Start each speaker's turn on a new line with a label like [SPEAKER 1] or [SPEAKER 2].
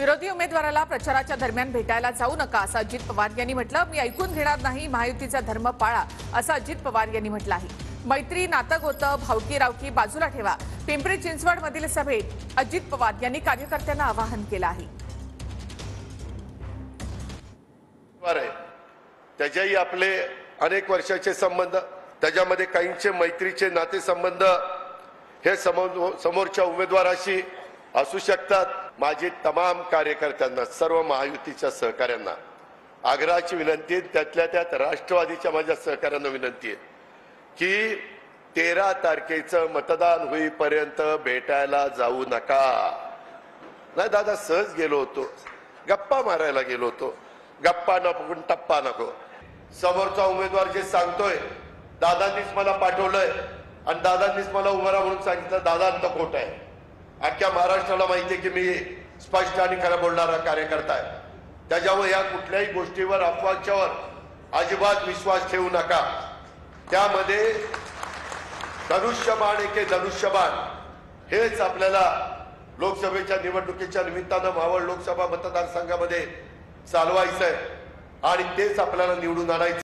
[SPEAKER 1] विरोधी उमेदवाराला प्रचाराच्या दरम्यान भेटायला जाऊ नका असं अजित पवार यांनी म्हटलं। मी ऐकून घेणार नाही, महायुतीचा धर्म पाळा असं अजित पवार यांनी म्हटलं आहे। मैत्री, नातं गोतं, भावकी रावकी बाजूला ठेवा। पिंपरी चिंचवड मधील सभेत अजित पवार यांनी कार्यकर्त्यांना आवाहन केलं आहे।
[SPEAKER 2] त्याच्याही आपले अनेक वर्षाचे संबंध, त्याच्यामध्ये काहींचे मैत्रीचे नाते संबंध हे समोरच्या उमेदवाराशी असू शकतात। माझी तमाम कार्यकर्त्यांना, सर्व महायुतीच्या सहकाऱ्यांना आग्रहाची विनंती, त्यातल्या त्यात राष्ट्रवादीच्या माझ्या सहकाऱ्यांना विनंती आहे की 13 तारखेचं मतदान होईपर्यंत भेटायला जाऊ नका। नाही दादा, सहज गेलो होतो, गप्पा मारायला गेलो होतो, गप्पा नको टप्पा नको। समोरचा उमेदवार जे सांगतोय, दादांनीच मला पाठवलंय आणि दादांनीच मला उभारा म्हणून सांगितलं, दादांचं खोट आहे। अख्ख्या महाराष्ट्राला माहिती आहे की मी स्पष्ट आणि खरं बोलणारा कार्यकर्ता आहे। त्याच्यामुळे या कुठल्याही गोष्टीवर, अफवांच्यावर अजिबात विश्वास ठेवू नका। त्यामध्ये धनुष्यबाण एके धनुष्यबाण हेच आपल्याला लोकसभेच्या निवडणुकीच्या निमित्तानं मावळ लोकसभा मतदारसंघामध्ये चालवायचं आहे आणि तेच आपल्याला निवडून आणायचं।